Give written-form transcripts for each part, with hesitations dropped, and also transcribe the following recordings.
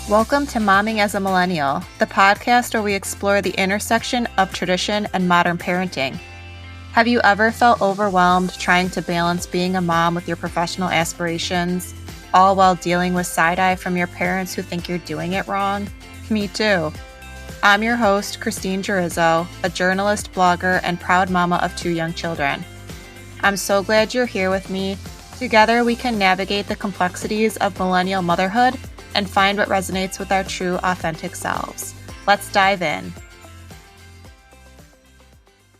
Welcome to Momming as a Millennial, the podcast where we explore the intersection of tradition and modern parenting. Have you ever felt overwhelmed trying to balance being a mom with your professional aspirations, all while dealing with side-eye from your parents who think you're doing it wrong? Me too. I'm your host, Christine Gerizzo, a journalist, blogger, and proud mama of 2 young children. I'm so glad you're here with me. Together, we can navigate the complexities of millennial motherhood and find what resonates with our true, authentic selves. Let's dive in.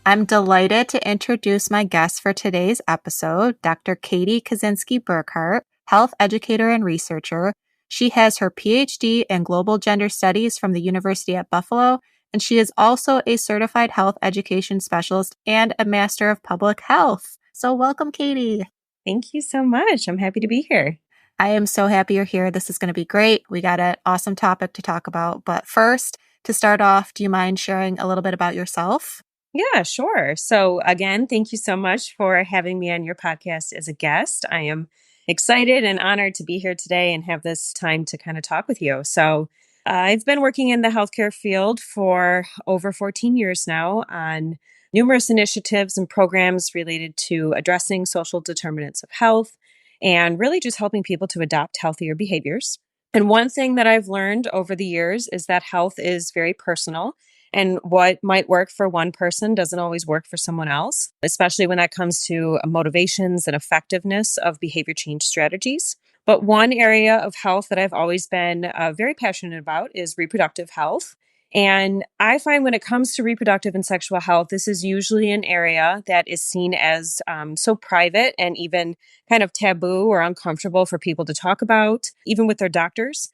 I'm delighted to introduce my guest for today's episode, Dr. Kicinski-Burkhardt, health educator and researcher. She has her PhD in global gender studies from the University at Buffalo, and she is also a certified health education specialist and a master of public health. So welcome, Katie. Thank you so much. I'm happy to be here. I am so happy you're here. This is going to be great. We got an awesome topic to talk about. But first, to start off, do you mind sharing a little bit about yourself? Yeah, sure. So again, thank you so much for having me on your podcast as a guest. I am excited and honored to be here today and have this time to kind of talk with you. So I've been working in the healthcare field for over 14 years now on numerous initiatives and programs related to addressing social determinants of health and really just helping people to adopt healthier behaviors. And one thing that I've learned over the years is that health is very personal. And what might work for one person doesn't always work for someone else, especially when that comes to motivations and effectiveness of behavior change strategies. But one area of health that I've always been very passionate about is reproductive health. And I find when it comes to reproductive and sexual health, this is usually an area that is seen as so private and even kind of taboo or uncomfortable for people to talk about, even with their doctors.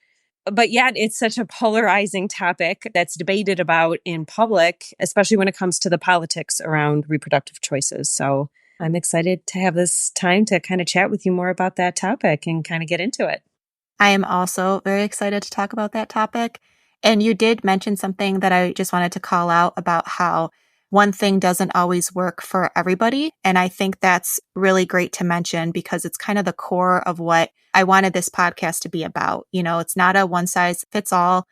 But yet it's such a polarizing topic that's debated about in public, especially when it comes to the politics around reproductive choices. So I'm excited to have this time to kind of chat with you more about that topic and kind of get into it. I am also very excited to talk about that topic. And you did mention something that I just wanted to call out about how one thing doesn't always work for everybody. And I think that's really great to mention because it's kind of the core of what I wanted this podcast to be about. You know, it's not a one size fits all.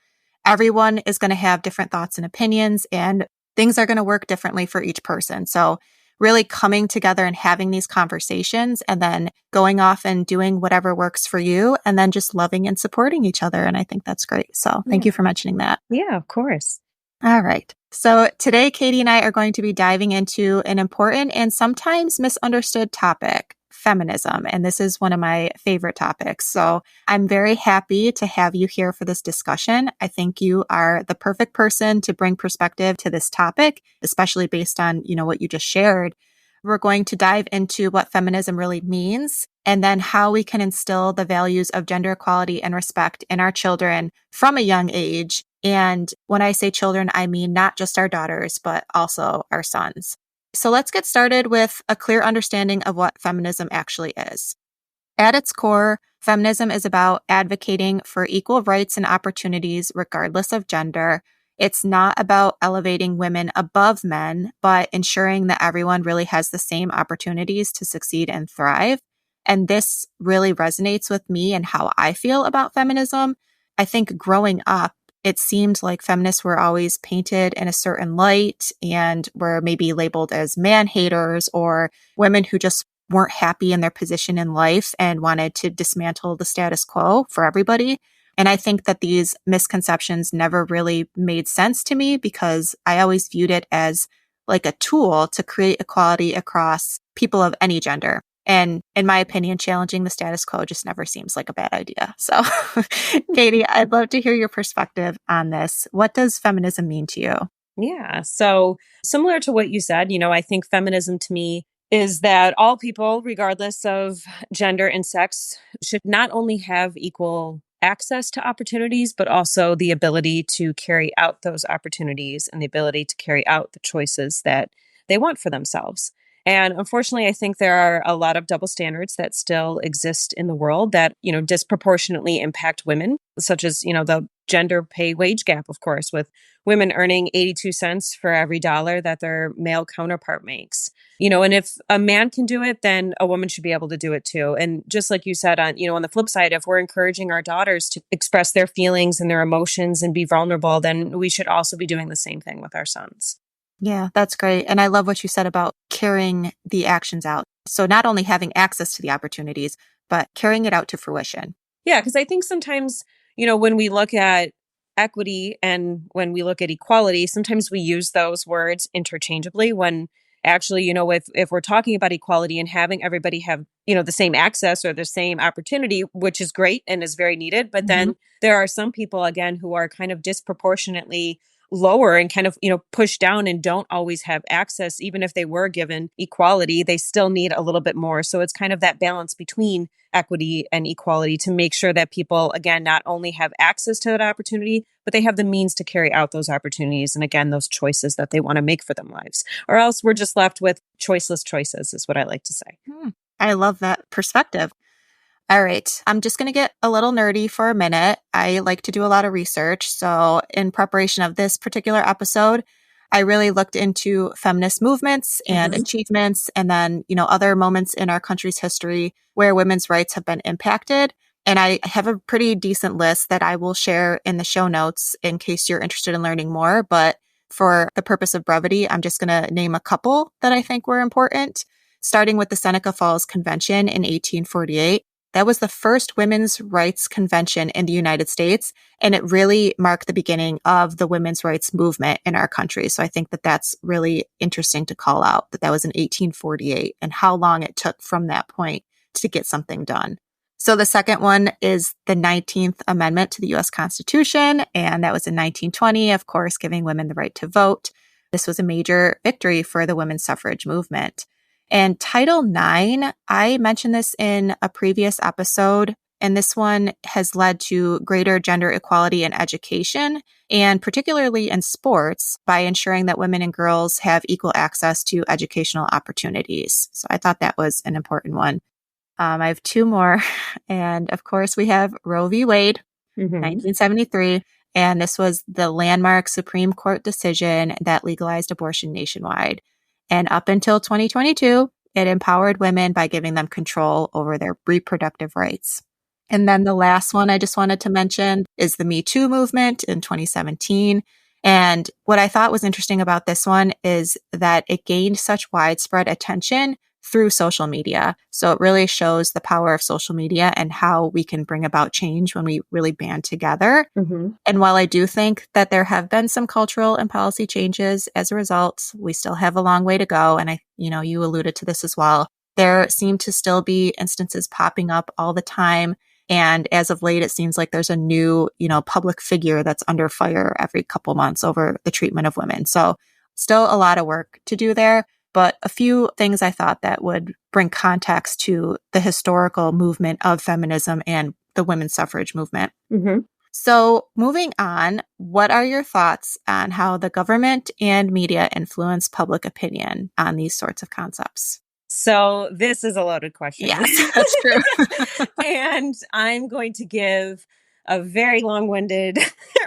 Everyone is going to have different thoughts and opinions, and things are going to work differently for each person. So really coming together and having these conversations and then going off and doing whatever works for you and then just loving and supporting each other. And I think that's great. So thank you for mentioning that. Yeah, of course. All right. So today, Katie and I are going to be diving into an important and sometimes misunderstood topic, feminism. And this is one of my favorite topics. So I'm very happy to have you here for this discussion. I think you are the perfect person to bring perspective to this topic, especially based on, what you just shared. We're going to dive into what feminism really means and then how we can instill the values of gender equality and respect in our children from a young age. And when I say children, I mean not just our daughters, but also our sons. So let's get started with a clear understanding of what feminism actually is. At its core, feminism is about advocating for equal rights and opportunities regardless of gender. It's not about elevating women above men, but ensuring that everyone really has the same opportunities to succeed and thrive. And this really resonates with me and how I feel about feminism. I think growing up, it seemed like feminists were always painted in a certain light and were maybe labeled as man haters or women who just weren't happy in their position in life and wanted to dismantle the status quo for everybody. And I think that these misconceptions never really made sense to me because I always viewed it as like a tool to create equality across people of any gender. And in my opinion, challenging the status quo just never seems like a bad idea. So, Katie, I'd love to hear your perspective on this. What does feminism mean to you? Yeah. So similar to what you said, I think feminism to me is that all people, regardless of gender and sex, should not only have equal access to opportunities, but also the ability to carry out those opportunities and the ability to carry out the choices that they want for themselves. And unfortunately, I think there are a lot of double standards that still exist in the world that, disproportionately impact women such as, the gender pay wage gap, of course, with women earning 82 cents for every dollar that their male counterpart makes. And if a man can do it, then a woman should be able to do it too. And just like you said, on the flip side, if we're encouraging our daughters to express their feelings and their emotions and be vulnerable, then we should also be doing the same thing with our sons. Yeah, that's great. And I love what you said about carrying the actions out. So not only having access to the opportunities, but carrying it out to fruition. Yeah, because I think sometimes, when we look at equity and when we look at equality, sometimes we use those words interchangeably when actually, if we're talking about equality and having everybody have, the same access or the same opportunity, which is great and is very needed. But then there are some people, again, who are kind of disproportionately lower and kind of, pushed down and don't always have access. Even if they were given equality, they still need a little bit more. So it's kind of that balance between equity and equality to make sure that people, again, not only have access to that opportunity, but they have the means to carry out those opportunities. And again, those choices that they want to make for their lives, or else we're just left with choiceless choices is what I like to say. I love that perspective. All right. I'm just going to get a little nerdy for a minute. I like to do a lot of research. So in preparation of this particular episode, I really looked into feminist movements and achievements and then, other moments in our country's history where women's rights have been impacted. And I have a pretty decent list that I will share in the show notes in case you're interested in learning more. But for the purpose of brevity, I'm just going to name a couple that I think were important, starting with the Seneca Falls Convention in 1848. That was the first women's rights convention in the United States, and it really marked the beginning of the women's rights movement in our country. So I think that that's really interesting to call out, that was in 1848 and how long it took from that point to get something done. So the second one is the 19th Amendment to the U.S. Constitution, and that was in 1920, of course, giving women the right to vote. This was a major victory for the women's suffrage movement. And Title IX, I mentioned this in a previous episode, and this one has led to greater gender equality in education, and particularly in sports, by ensuring that women and girls have equal access to educational opportunities. So I thought that was an important one. I have two more. And of course, we have Roe v. Wade, 1973. And this was the landmark Supreme Court decision that legalized abortion nationwide. And up until 2022, it empowered women by giving them control over their reproductive rights. And then the last one I just wanted to mention is the Me Too movement in 2017. And what I thought was interesting about this one is that it gained such widespread attention through social media. So it really shows the power of social media and how we can bring about change when we really band together. And while I do think that there have been some cultural and policy changes as a result, we still have a long way to go. And you alluded to this as well. There seem to still be instances popping up all the time. And as of late, it seems like there's a new, public figure that's under fire every couple months over the treatment of women. So still a lot of work to do there. But a few things I thought that would bring context to the historical movement of feminism and the women's suffrage movement. So moving on, what are your thoughts on how the government and media influence public opinion on these sorts of concepts? So this is a loaded question. Yes, that's true. And I'm going to give a very long-winded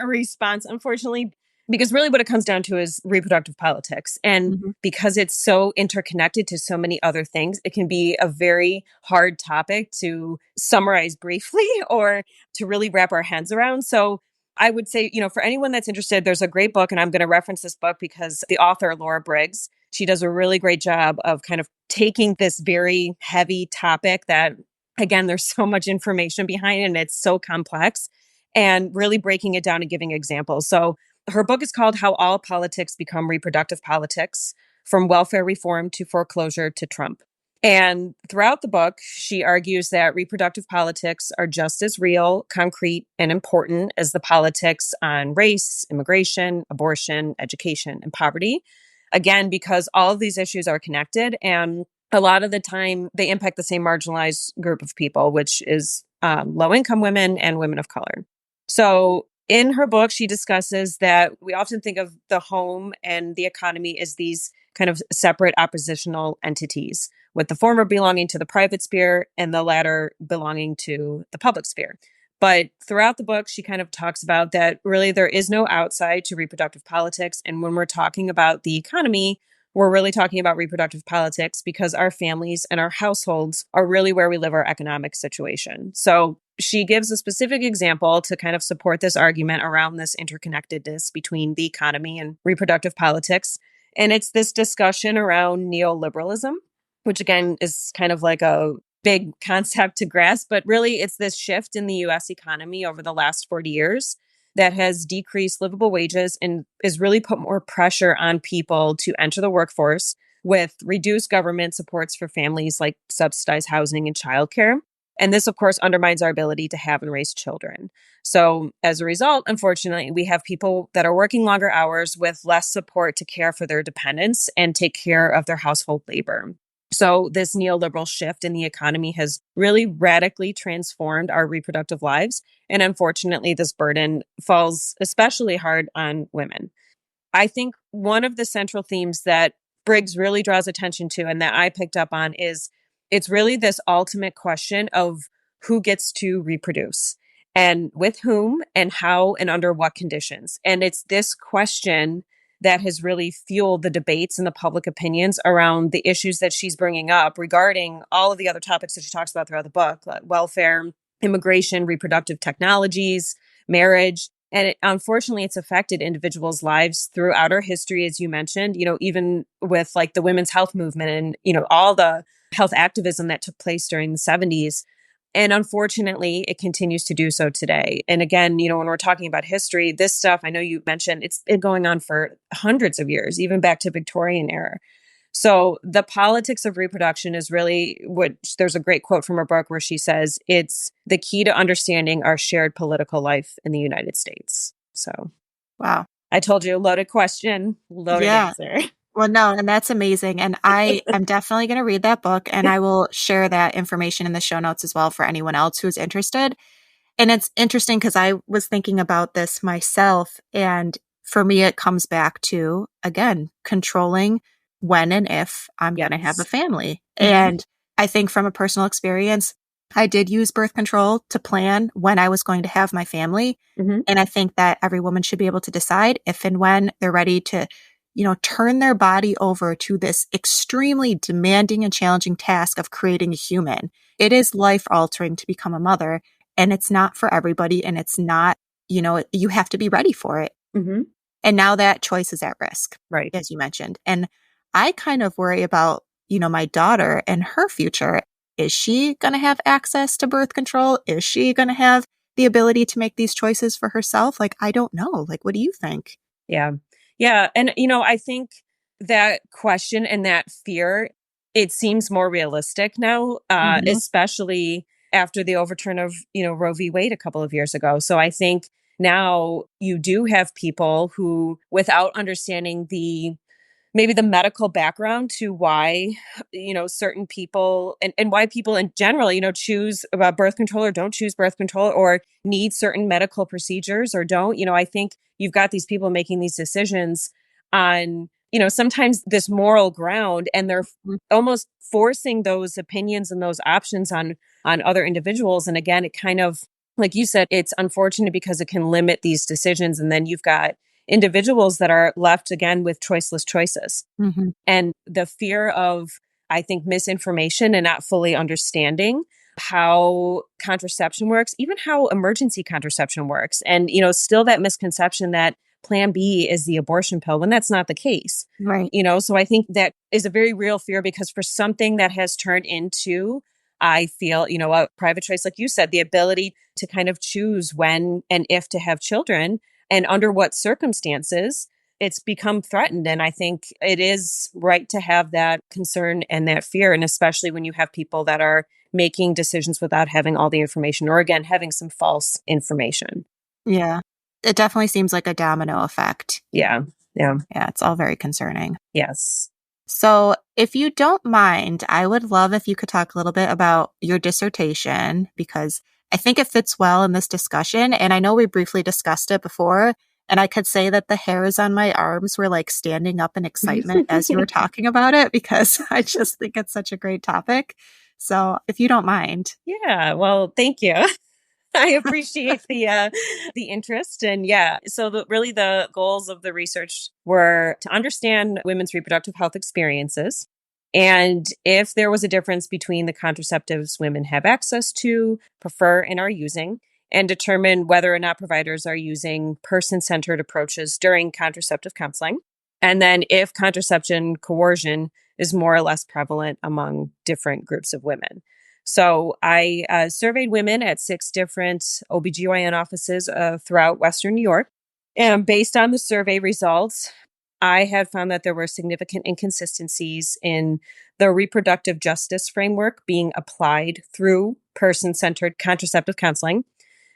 response, unfortunately, because really what it comes down to is reproductive politics. And because it's so interconnected to so many other things, it can be a very hard topic to summarize briefly or to really wrap our heads around. So I would say, for anyone that's interested, there's a great book, and I'm going to reference this book because the author, Laura Briggs, she does a really great job of kind of taking this very heavy topic that, again, there's so much information behind it and it's so complex, and really breaking it down and giving examples. So her book is called How All Politics Become Reproductive Politics, From Welfare Reform to Foreclosure to Trump. And throughout the book, she argues that reproductive politics are just as real, concrete, and important as the politics on race, immigration, abortion, education, and poverty. Again, because all of these issues are connected, and a lot of the time they impact the same marginalized group of people, which is low-income women and women of color. So in her book, she discusses that we often think of the home and the economy as these kind of separate oppositional entities, with the former belonging to the private sphere and the latter belonging to the public sphere. But throughout the book, she kind of talks about that really there is no outside to reproductive politics. And when we're talking about the economy, we're really talking about reproductive politics because our families and our households are really where we live our economic situation. So she gives a specific example to kind of support this argument around this interconnectedness between the economy and reproductive politics. And it's this discussion around neoliberalism, which again is kind of like a big concept to grasp, but really it's this shift in the US economy over the last 40 years that has decreased livable wages and has really put more pressure on people to enter the workforce with reduced government supports for families like subsidized housing and childcare. And this, of course, undermines our ability to have and raise children. So as a result, unfortunately, we have people that are working longer hours with less support to care for their dependents and take care of their household labor. So this neoliberal shift in the economy has really radically transformed our reproductive lives. And unfortunately, this burden falls especially hard on women. I think one of the central themes that Briggs really draws attention to and that I picked up on is it's really this ultimate question of who gets to reproduce and with whom and how and under what conditions. And it's this question that has really fueled the debates and the public opinions around the issues that she's bringing up regarding all of the other topics that she talks about throughout the book, like welfare, immigration, reproductive technologies, marriage. And unfortunately, it's affected individuals' lives throughout our history, as you mentioned, even with like the women's health movement and, all the health activism that took place during the 70s. And unfortunately, it continues to do so today. And again, when we're talking about history, this stuff, I know you mentioned, it's been going on for hundreds of years, even back to Victorian era. So the politics of reproduction is really there's a great quote from her book where she says, it's the key to understanding our shared political life in the United States. So, wow. I told you, loaded question, loaded answer. Well, no, and that's amazing. And I am definitely going to read that book, and I will share that information in the show notes as well for anyone else who's interested. And it's interesting because I was thinking about this myself. And for me, it comes back to, again, controlling when and if I'm going to have a family. Mm-hmm. And I think from a personal experience, I did use birth control to plan when I was going to have my family. Mm-hmm. And I think that every woman should be able to decide if and when they're ready to turn their body over to this extremely demanding and challenging task of creating a human. It is life altering to become a mother, and it's not for everybody. And it's not, you have to be ready for it. Mm-hmm. And now that choice is at risk, right? As you mentioned. And I kind of worry about, my daughter and her future. Is she going to have access to birth control? Is she going to have the ability to make these choices for herself? Like, I don't know. Like, what do you think? Yeah. Yeah. And, I think that question and that fear, it seems more realistic now, mm-hmm. especially after the overturn of, Roe v. Wade a couple of years ago. So I think now you do have people who, without understanding maybe the medical background to why, certain people and why people in general, choose about birth control or don't choose birth control or need certain medical procedures or don't, I think you've got these people making these decisions on, sometimes this moral ground, and they're almost forcing those opinions and those options on other individuals. And again, it kind of, like you said, it's unfortunate because it can limit these decisions. And then you've got individuals that are left again with choiceless choices. Mm-hmm. And the fear of, I think, misinformation and not fully understanding how contraception works, even how emergency contraception works. And, still that misconception that plan B is the abortion pill when that's not the case. Right. So I think that is a very real fear because for something that has turned into, I feel, a private choice, like you said, the ability to kind of choose when and if to have children and under what circumstances, it's become threatened. And I think it is right to have that concern and that fear. And especially when you have people that are making decisions without having all the information or, again, having some false information. Yeah, it definitely seems like a domino effect. Yeah. Yeah. Yeah, it's all very concerning. Yes. So if you don't mind, I would love if you could talk a little bit about your dissertation, because I think it fits well in this discussion. And I know we briefly discussed it before, and I could say that the hairs on my arms were like standing up in excitement as you were talking about it, because I just think it's such a great topic. So if you don't mind. Yeah, well, thank you. I appreciate the interest. And yeah, so really the goals of the research were to understand women's reproductive health experiences. And if there was a difference between the contraceptives women have access to, prefer, and are using, and determine whether or not providers are using person centered approaches during contraceptive counseling. And then if contraception coercion is more or less prevalent among different groups of women. So I surveyed women at 6 different OBGYN offices throughout Western New York. And based on the survey results, I had found that there were significant inconsistencies in the reproductive justice framework being applied through person centered contraceptive counseling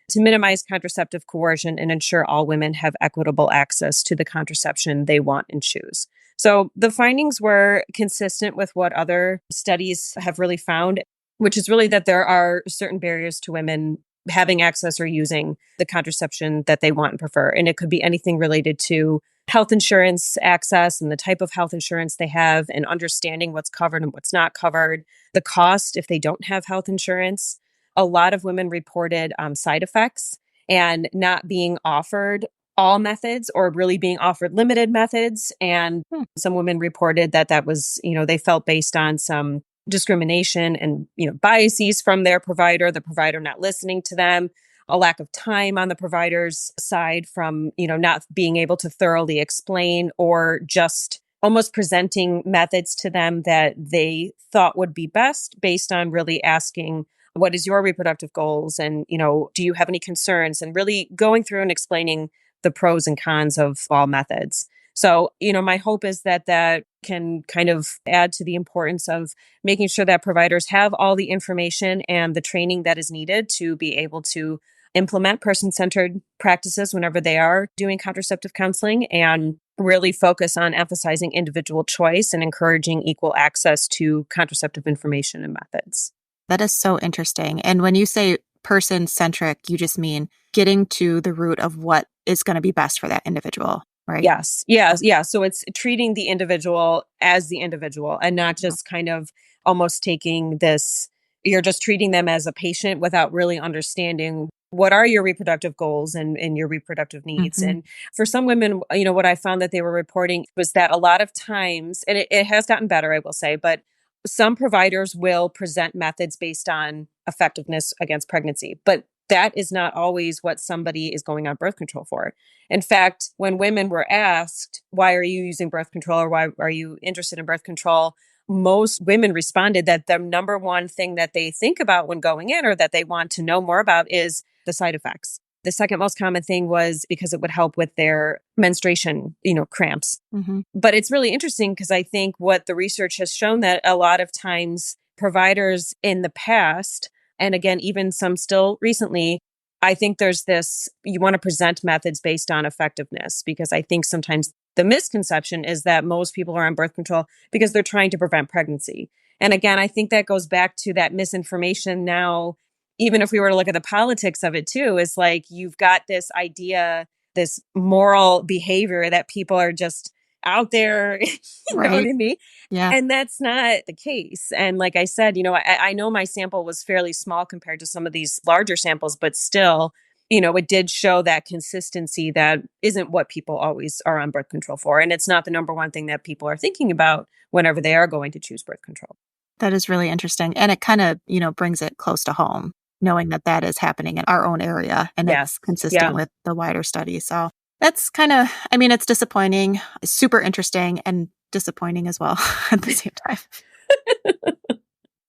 to minimize contraceptive coercion and ensure all women have equitable access to the contraception they want and choose. So the findings were consistent with what other studies have really found, which is really that there are certain barriers to women having access or using the contraception that they want and prefer. And it could be anything related to health insurance access and the type of health insurance they have and understanding what's covered and what's not covered, the cost if they don't have health insurance. A lot of women reported side effects and not being offered all methods or really being offered limited methods. And some women reported that that was, they felt based on some discrimination and, biases from their provider, the provider not listening to them, a lack of time on the provider's side from, not being able to thoroughly explain or just almost presenting methods to them that they thought would be best based on really asking, what is your reproductive goals? And, do you have any concerns? And really going through and explaining the pros and cons of all methods. So, my hope is that that can kind of add to the importance of making sure that providers have all the information and the training that is needed to be able to implement person-centered practices whenever they are doing contraceptive counseling and really focus on emphasizing individual choice and encouraging equal access to contraceptive information and methods. That is so interesting. And when you say person-centric, you just mean getting to the root of what is going to be best for that individual, right? Yes. Yeah. Yeah. So it's treating the individual as the individual and not just kind of almost taking this, you're just treating them as a patient without really understanding what are your reproductive goals and your reproductive needs. Mm-hmm. And for some women, what I found that they were reporting was that a lot of times, and it has gotten better, I will say, but some providers will present methods based on effectiveness against pregnancy, but that is not always what somebody is going on birth control for. In fact, when women were asked, why are you using birth control or why are you interested in birth control? Most women responded that the number one thing that they think about when going in or that they want to know more about is the side effects. The second most common thing was because it would help with their menstruation, cramps. Mm-hmm. But it's really interesting because I think what the research has shown that a lot of times providers in the past, and again, even some still recently, I think there's this, you want to present methods based on effectiveness, because I think sometimes the misconception is that most people are on birth control because they're trying to prevent pregnancy. And again, I think that goes back to that misinformation now, even if we were to look at the politics of it too, is like you've got this idea, this moral behavior that people are just out there, you know what I mean? Yeah. And that's not the case. And like I said, I know my sample was fairly small compared to some of these larger samples, but still, it did show that consistency that isn't what people always are on birth control for. And it's not the number one thing that people are thinking about whenever they are going to choose birth control. That is really interesting. And it kind of, brings it close to home, knowing that that is happening in our own area and it's consistent with the wider study. So that's kind of, it's disappointing, it's super interesting and disappointing as well at the same time.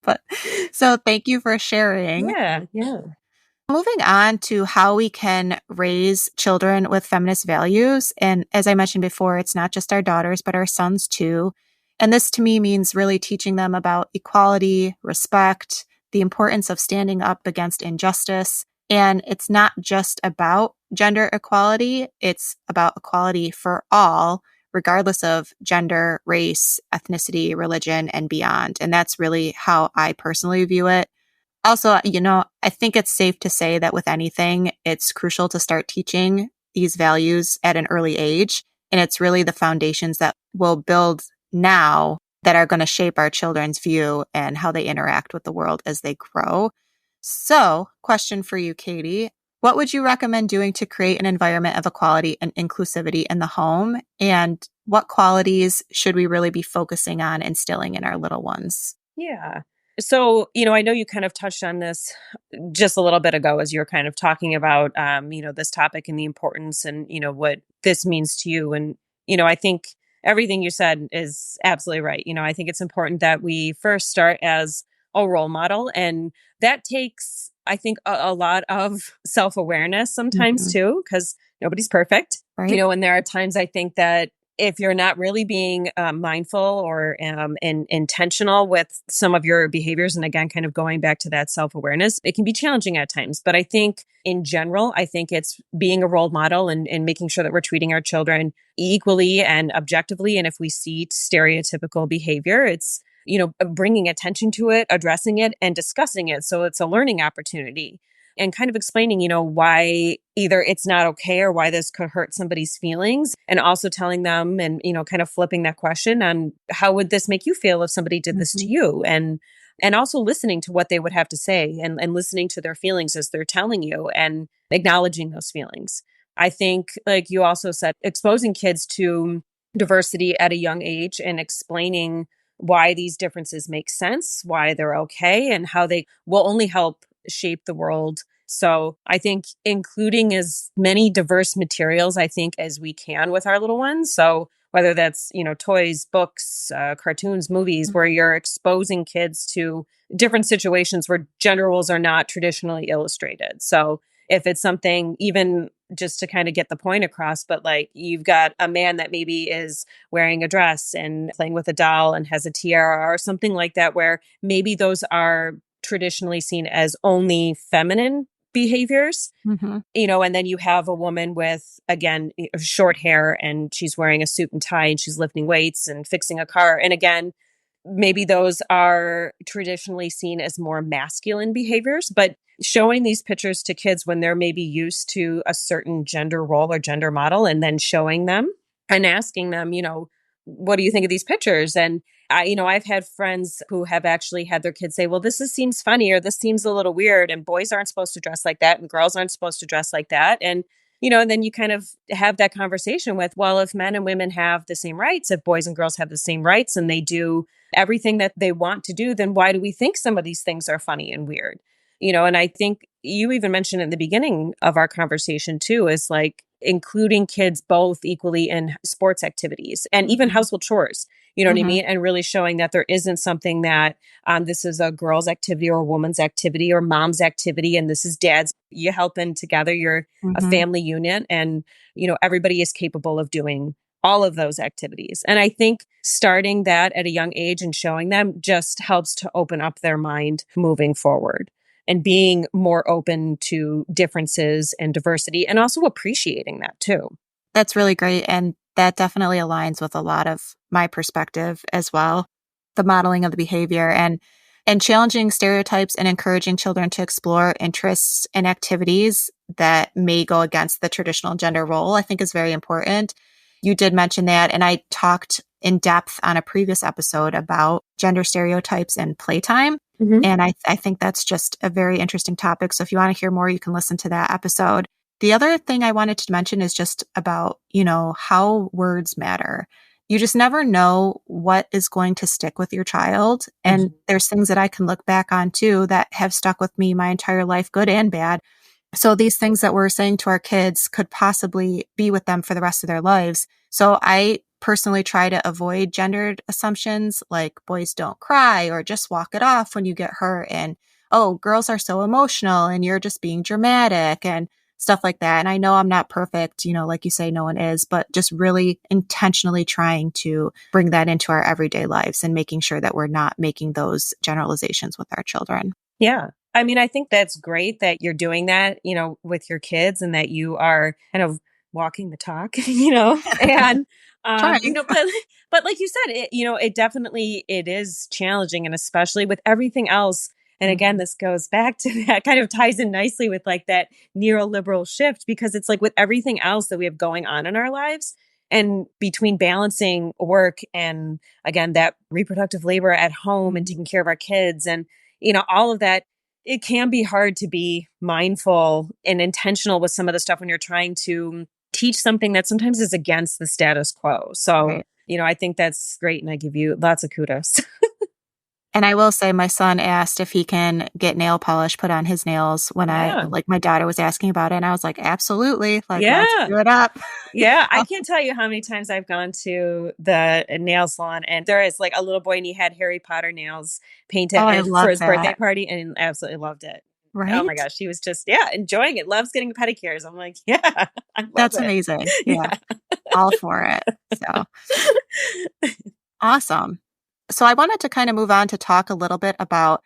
But so thank you for sharing. Yeah. Moving on to how we can raise children with feminist values. And as I mentioned before, it's not just our daughters, but our sons too. And this to me means really teaching them about equality, respect, the importance of standing up against injustice. And it's not just about gender equality, it's about equality for all, regardless of gender, race, ethnicity, religion, and beyond. And that's really how I personally view it. Also, I think it's safe to say that with anything, it's crucial to start teaching these values at an early age. And it's really the foundations that will build now that are going to shape our children's view and how they interact with the world as they grow. So, question for you, Katie. What would you recommend doing to create an environment of equality and inclusivity in the home? And what qualities should we really be focusing on instilling in our little ones? Yeah. So, I know you kind of touched on this just a little bit ago as you were kind of talking about, this topic and the importance and, what this means to you. And, I think everything you said is absolutely right. I think it's important that we first start as a role model. And that takes, I think, a lot of self awareness sometimes Hmm. too, because nobody's perfect. Right? And there are times I think that if you're not really being mindful or intentional with some of your behaviors, and again, kind of going back to that self awareness, it can be challenging at times. But I think in general, I think it's being a role model and making sure that we're treating our children equally and objectively. And if we see stereotypical behavior, it's, bringing attention to it, addressing it, and discussing it. So it's a learning opportunity and kind of explaining, why either it's not okay or why this could hurt somebody's feelings. And also telling them and, kind of flipping that question on how would this make you feel if somebody did this to Hmm. you? And also listening to what they would have to say and listening to their feelings as they're telling you and acknowledging those feelings. I think, like you also said, exposing kids to diversity at a young age and explaining why these differences make sense, why they're okay, and how they will only help shape the world. So I think including as many diverse materials, I think, as we can with our little ones. So whether that's, toys, books, cartoons, movies, where you're exposing kids to different situations where gender roles are not traditionally illustrated. So if it's something, even just to kind of get the point across, but like you've got a man that maybe is wearing a dress and playing with a doll and has a tiara or something like that, where maybe those are traditionally seen as only feminine behaviors, Hmm. and then you have a woman with, again, short hair and she's wearing a suit and tie and she's lifting weights and fixing a car. And again, maybe those are traditionally seen as more masculine behaviors, but showing these pictures to kids when they're maybe used to a certain gender role or gender model, and then showing them and asking them, what do you think of these pictures? And I've had friends who have actually had their kids say, well, seems funny, or this seems a little weird, and boys aren't supposed to dress like that, and girls aren't supposed to dress like that. And then you kind of have that conversation with, well, if men and women have the same rights, if boys and girls have the same rights, and they do everything that they want to do, then why do we think some of these things are funny and weird? And I think you even mentioned in the beginning of our conversation too, is like including kids both equally in sports activities and even Hmm. household chores. You know what I Hmm. mean? And really showing that there isn't something that this is a girl's activity or a woman's activity or mom's activity, and this is dad's. You helping together. You're a Hmm. family unit, and everybody is capable of doing all of those activities. And I think starting that at a young age and showing them just helps to open up their mind moving forward and being more open to differences and diversity and also appreciating that too. That's really great. And that definitely aligns with a lot of my perspective as well. The modeling of the behavior and challenging stereotypes and encouraging children to explore interests and activities that may go against the traditional gender role, I think is very important. You did mention that, and I talked in depth on a previous episode about gender stereotypes and playtime. Mhm. And I think that's just a very interesting topic. So if you want to hear more, you can listen to that episode. The other thing I wanted to mention is just about, how words matter. You just never know what is going to stick with your child. And Mhm. there's things that I can look back on too that have stuck with me my entire life, good and bad. So these things that we're saying to our kids could possibly be with them for the rest of their lives. So I personally try to avoid gendered assumptions like boys don't cry or just walk it off when you get hurt. And, oh, girls are so emotional and you're just being dramatic and stuff like that. And I know I'm not perfect, like you say, no one is, but just really intentionally trying to bring that into our everyday lives and making sure that we're not making those generalizations with our children. Yeah. I mean, I think that's great that you're doing that, with your kids and that you are kind of walking the talk, and, Trying. but like you said, it definitely, it is challenging, and especially with everything else. And again, Mhm. this goes back to that, kind of ties in nicely with like that neoliberal shift, because it's like with everything else that we have going on in our lives, and between balancing work and again, that reproductive labor at home and Mhm. taking care of our kids and all of that, it can be hard to be mindful and intentional with some of the stuff when you're trying to teach something that sometimes is against the status quo. So, Right. I think that's great. And I give you lots of kudos. And I will say my son asked if he can get nail polish put on his nails when Yeah. my daughter was asking about it. And I was like, absolutely. Like, let's Yeah. do it up. Yeah, I can't tell you how many times I've gone to the nail salon and there is like a little boy and he had Harry Potter nails painted Oh, I for love his birthday that. party and absolutely loved it. Oh my Right? gosh, he was just, enjoying it, loves getting pedicures. I'm like, yeah, I love That's it. amazing. Yeah. Yeah. All for it. So awesome. So I wanted to kind of move on to talk a little bit about,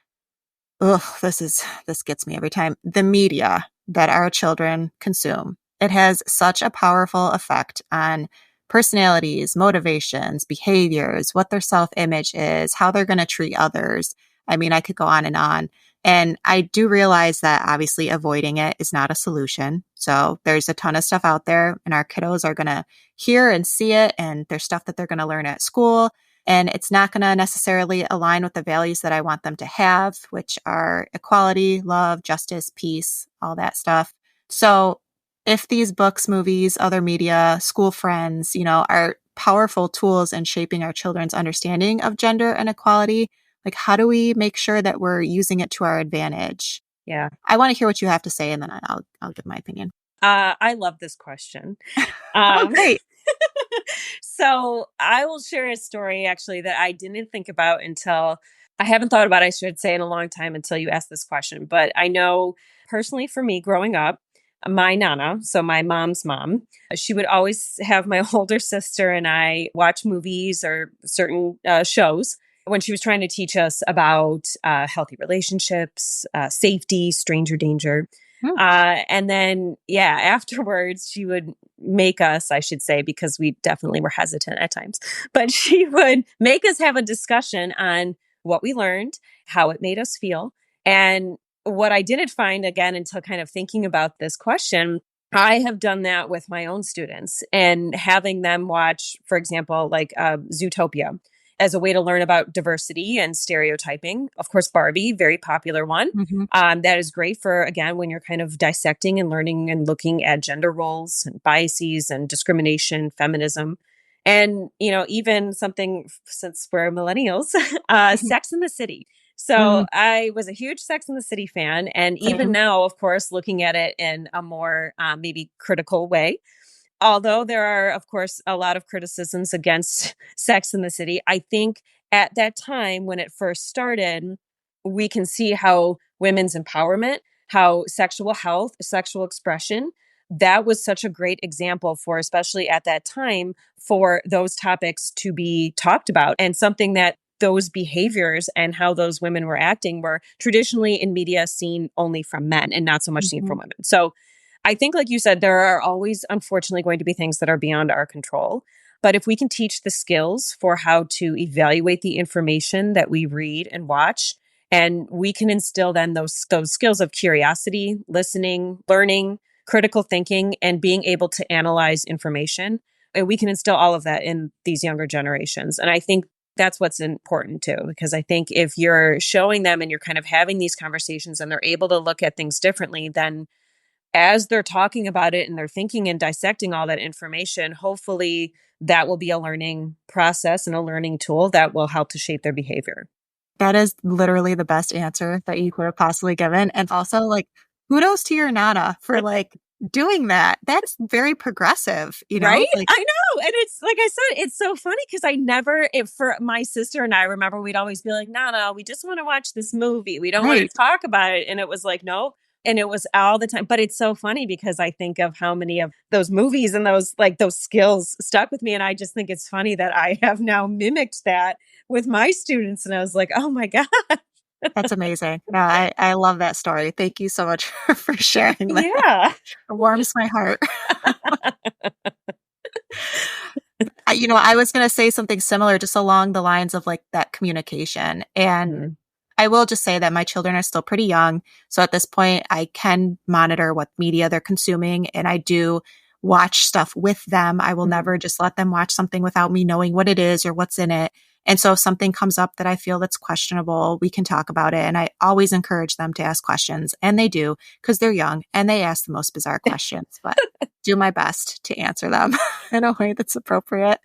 this gets me every time, the media that our children consume. It has such a powerful effect on personalities, motivations, behaviors, what their self-image is, how they're going to treat others. I mean, I could go on and on. And I do realize that obviously avoiding it is not a solution. So there's a ton of stuff out there and our kiddos are going to hear and see it. And there's stuff that they're going to learn at school. And it's not going to necessarily align with the values that I want them to have, which are equality, love, justice, peace, all that stuff. So if these books, movies, other media, school friends, are powerful tools in shaping our children's understanding of gender and equality, like how do we make sure that we're using it to our advantage? Yeah. I want to hear what you have to say and then I'll give my opinion. I love this question. Oh, Um, great. so I will share a story actually that I didn't think about until I haven't thought about, I should say, in a long time until you asked this question. But I know personally for me growing up, my nana, so my mom's mom, she would always have my older sister and I watch movies or certain shows when she was trying to teach us about healthy relationships, safety, stranger danger. Hmm. And then, afterwards, she would make us, I should say, because we definitely were hesitant at times, but she would make us have a discussion on what we learned, how it made us feel. And what I didn't find again until kind of thinking about this question, I have done that with my own students and having them watch, for example, like Zootopia as a way to learn about diversity and stereotyping. Of course, Barbie, very popular one. Mm-hmm. That is great for, again, when you're kind of dissecting and learning and looking at gender roles and biases and discrimination, feminism. And, even something, since we're millennials, Sex in the City. So Mm, I was a huge Sex in the City fan. And even same. now, of course, looking at it in a more maybe critical way. Although there are, of course, a lot of criticisms against Sex in the City, I think at that time when it first started, we can see how women's empowerment, how sexual health, sexual expression, that was such a great example for, especially at that time, for those topics to be talked about and something that those behaviors and how those women were acting were traditionally in media seen only from men and not so much seen Mhm. from women. So I think, like you said, there are always, unfortunately, going to be things that are beyond our control. But if we can teach the skills for how to evaluate the information that we read and watch, and we can instill then those skills of curiosity, listening, learning, critical thinking, and being able to analyze information, and we can instill all of that in these younger generations. And I think that's what's important too, because I think if you're showing them and you're kind of having these conversations and they're able to look at things differently, then as they're talking about it and they're thinking and dissecting all that information, hopefully that will be a learning process and a learning tool that will help to shape their behavior. That is literally the best answer that you could have possibly given. And also, like, kudos to your Nana for doing that. That's very progressive, Right? Like, I know. And it's like I said, it's so funny because I never, if for my sister and I remember, we'd always be like, no, no, we just want to watch this movie. We don't want to right. talk about it. And it was like, no. And it was all the time. But it's so funny because I think of how many of those movies and those skills stuck with me. And I just think it's funny that I have now mimicked that with my students. And I was like, oh my God. That's amazing. No, I love that story. Thank you so much for sharing that. Yeah. It warms my heart. I was going to say something similar just along the lines of that communication. And Mhm. I will just say that my children are still pretty young. So at this point, I can monitor what media they're consuming and I do watch stuff with them. I will Mhm. never just let them watch something without me knowing what it is or what's in it. And so if something comes up that I feel that's questionable, we can talk about it. And I always encourage them to ask questions. And they do, because they're young and they ask the most bizarre questions, but do my best to answer them in a way that's appropriate.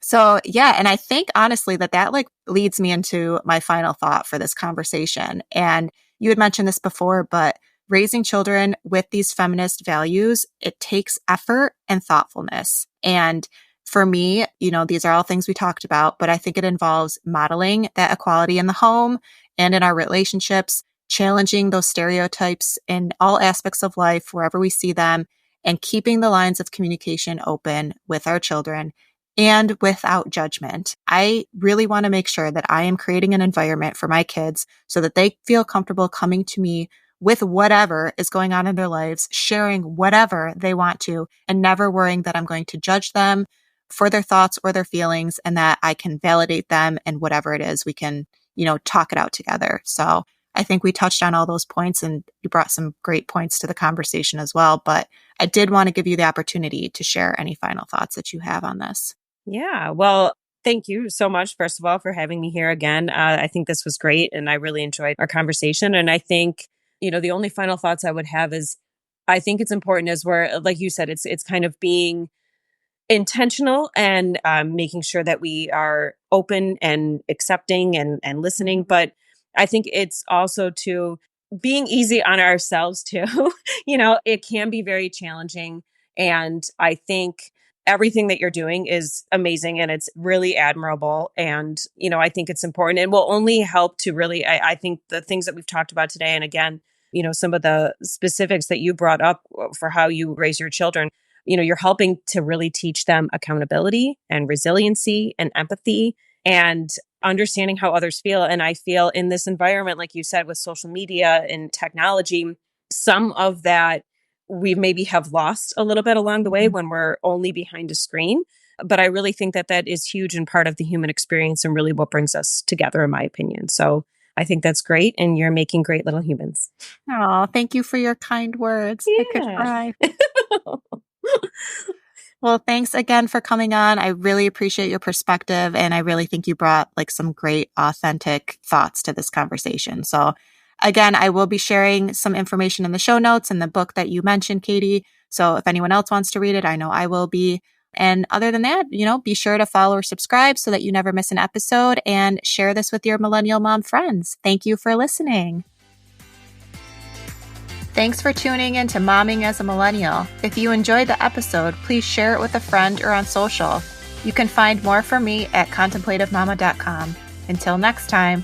So yeah, and I think honestly that like leads me into my final thought for this conversation. And you had mentioned this before, but raising children with these feminist values, it takes effort and thoughtfulness. And for me, these are all things we talked about, but I think it involves modeling that equality in the home and in our relationships, challenging those stereotypes in all aspects of life, wherever we see them, and keeping the lines of communication open with our children and without judgment. I really want to make sure that I am creating an environment for my kids so that they feel comfortable coming to me with whatever is going on in their lives, sharing whatever they want to, and never worrying that I'm going to judge them for their thoughts or their feelings, and that I can validate them, and whatever it is, we can, talk it out together. So I think we touched on all those points, and you brought some great points to the conversation as well. But I did want to give you the opportunity to share any final thoughts that you have on this. Yeah. Well, thank you so much, first of all, for having me here again. I think this was great and I really enjoyed our conversation. And I think, the only final thoughts I would have is I think it's important as we're, like you said, it's kind of being intentional and making sure that we are open and accepting and listening. But I think it's also to being easy on ourselves too. It can be very challenging. And I think everything that you're doing is amazing and it's really admirable. And, I think it's important and will only help to really, I think the things that we've talked about today, and again, some of the specifics that you brought up for how you raise your children, you're helping to really teach them accountability and resiliency and empathy and understanding how others feel. And I feel in this environment, like you said, with social media and technology, some of that we maybe have lost a little bit along the way when we're only behind a screen. But I really think that is huge and part of the human experience and really what brings us together, in my opinion. So I think that's great. And you're making great little humans. Oh, thank you for your kind words. Yeah. I could cry. Well, thanks again for coming on. I really appreciate your perspective. And I really think you brought like some great, authentic thoughts to this conversation. So again, I will be sharing some information in the show notes and the book that you mentioned, Katie. So if anyone else wants to read it, I know I will be. And other than that, be sure to follow or subscribe so that you never miss an episode, and share this with your millennial mom friends. Thank you for listening. Thanks for tuning in to Momming as a Millennial. If you enjoyed the episode, please share it with a friend or on social. You can find more from me at contemplativemama.com. Until next time.